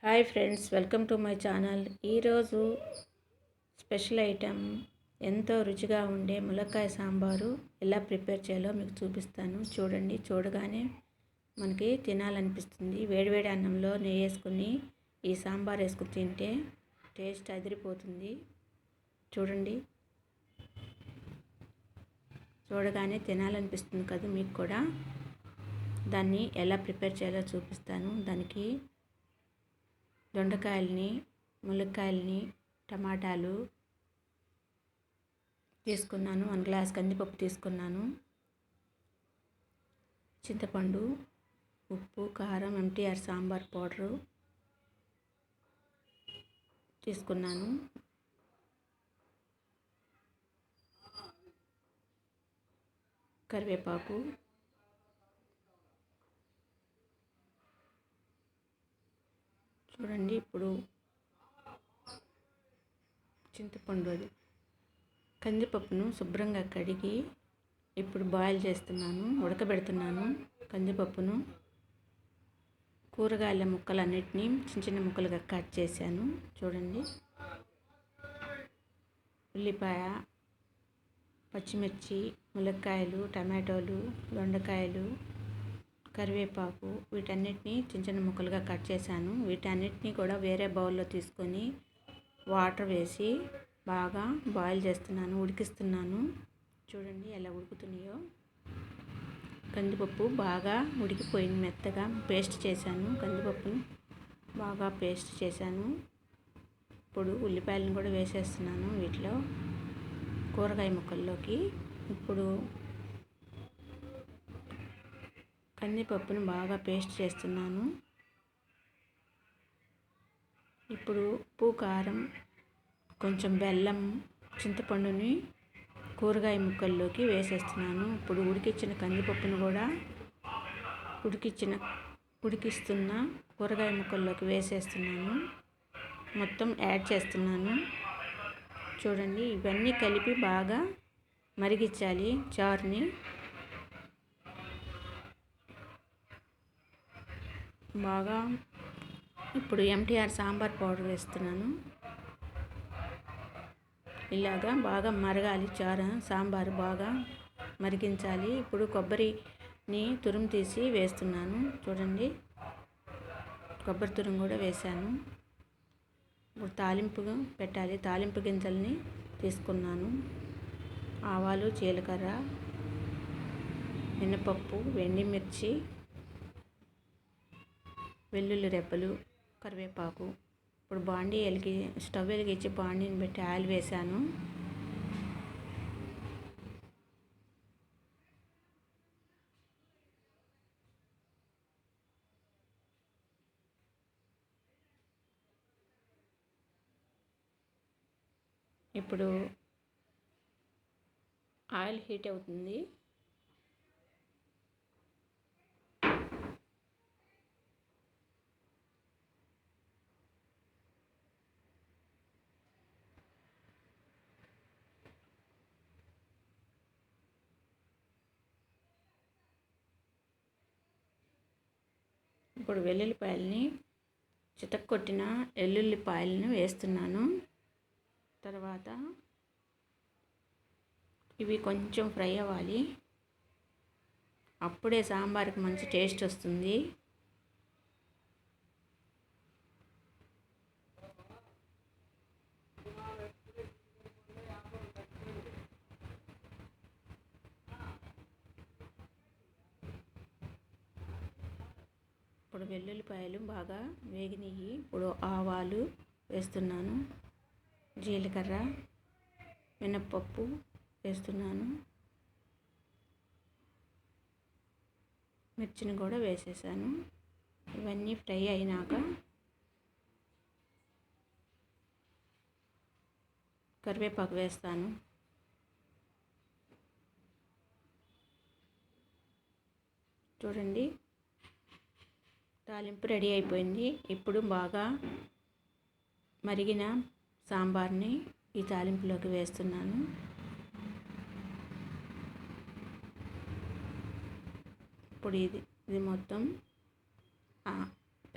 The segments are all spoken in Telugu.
Hi friends, welcome to my channel. ఈరోజు స్పెషల్ ఐటెం ఎంతో రుచిగా ఉండే ములక్కాయ సాంబారు ఎలా ప్రిపేర్ చేయాలో మీకు చూపిస్తాను. చూడండి, చూడగానే మనకి తినాలనిపిస్తుంది. వేడివేడి అన్నంలో నెయ్యి వేసుకుని ఈ సాంబార్ వేసుకుని తింటే టేస్ట్ అదిరిపోతుంది. చూడండి, చూడగానే తినాలనిపిస్తుంది కదా మీకు కూడా. దాన్ని ఎలా ప్రిపేర్ చేయాలో చూపిస్తాను. దానికి దొండకాయలని, ములక్కాయలని, టమాటాలు తీసుకున్నాను. 1 గ్లాస్ కందిపప్పు తీసుకున్నాను. చింతపండు, ఉప్పు, కారం, MTR సాంబార్ పౌడరు తీసుకున్నాను. కరివేపాకు, చూడండి. ఇప్పుడు చింతపండు, కందిపప్పును శుభ్రంగా కడిగి ఇప్పుడు బాయిల్ చేస్తున్నాను, ఉడకబెడుతున్నాను కందిపప్పును. కూరగాయల ముక్కలన్నిటినీ చిన్న చిన్న ముక్కలుగా కట్ చేశాను. చూడండి, ఉల్లిపాయ, పచ్చిమిర్చి, ములక్కాయలు, టమాటోలు, దొండకాయలు, కరివేపాకు వీటన్నిటిని చిన్న చిన్న ముక్కలుగా కట్ చేశాను. వీటన్నిటిని కూడా వేరే బౌల్లో తీసుకొని వాటర్ వేసి బాగా బాయిల్ చేస్తున్నాను, ఉడికిస్తున్నాను. చూడండి ఎలా ఉడుకుతున్నాయో. కందిపప్పు బాగా ఉడికిపోయింది, మెత్తగా పేస్ట్ చేశాను. కందిపప్పును బాగా పేస్ట్ చేశాను. ఇప్పుడు ఉల్లిపాయలను కూడా వేసేస్తున్నాను వీటిలో, కూరగాయ ముక్కల్లోకి. ఇప్పుడు కందిపప్పును బాగా పేస్ట్ చేస్తున్నాను. ఇప్పుడు ఉప్పు, కారం, కొంచెం బెల్లం, చింతపండుని కూరగాయ ముక్కల్లోకి వేసేస్తున్నాను. ఇప్పుడు ఉడికించిన కందిపప్పును కూడా ఉడికిస్తున్న కూరగాయ ముక్కల్లోకి వేసేస్తున్నాను. మొత్తం యాడ్ చేస్తున్నాను. చూడండి, ఇవన్నీ కలిపి బాగా మరిగించాలి చారుని. బాగా ఇప్పుడు MTR సాంబార్ పౌడర్ వేస్తున్నాను. ఇలాగా బాగా మరగాలి చారు, సాంబారు బాగా మరిగించాలి. ఇప్పుడు కొబ్బరిని తురుము తీసి వేస్తున్నాను. చూడండి, కొబ్బరి తురుము కూడా వేశాను. ఇప్పుడు తాలింపు పెట్టాలి. తాలింపు గింజల్ని తీసుకున్నాను. ఆవాలు, జీలకర్ర, మినపప్పు, ఎండుమిర్చి, వెల్లుల్లి రెబ్బలు, కరివేపాకు. ఇప్పుడు స్టవ్ వెలిగించి బాండీని పెట్టి ఆయిల్ వేశాను. ఇప్పుడు ఆయిల్ హీట్ అవుతుంది. ఇప్పుడు వెల్లుల్లిపాయలని, చితక్కొట్టిన వెల్లుల్లిపాయలను వేస్తున్నాను. తర్వాత ఇవి కొంచెం ఫ్రై అవ్వాలి. అప్పుడే సాంబార్కి మంచి టేస్ట్ వస్తుంది. ఇప్పుడు వెల్లుల్లిపాయలు బాగా వేగినాయి. ఇప్పుడు ఆవాలు వేస్తున్నాను, జీలకర్ర, మినప్పప్పు వేస్తున్నాను, మిర్చిని కూడా వేసేసాను. ఇవన్నీ ఫ్రై అయినాక కరివేపాకు వేస్తాను. చూడండి, తాలింపు రెడీ అయిపోయింది. ఇప్పుడు బాగా మరిగిన సాంబార్ని ఈ తాలింపులోకి వేస్తున్నాను. ఇప్పుడు ఇది మొత్తం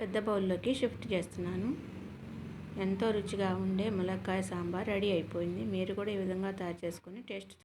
పెద్ద బౌల్లోకి షిఫ్ట్ చేస్తున్నాను. ఎంతో రుచిగా ఉండే ములక్కాయ సాంబార్ రెడీ అయిపోయింది. మీరు కూడా ఈ విధంగా తయారు చేసుకొని టేస్ట్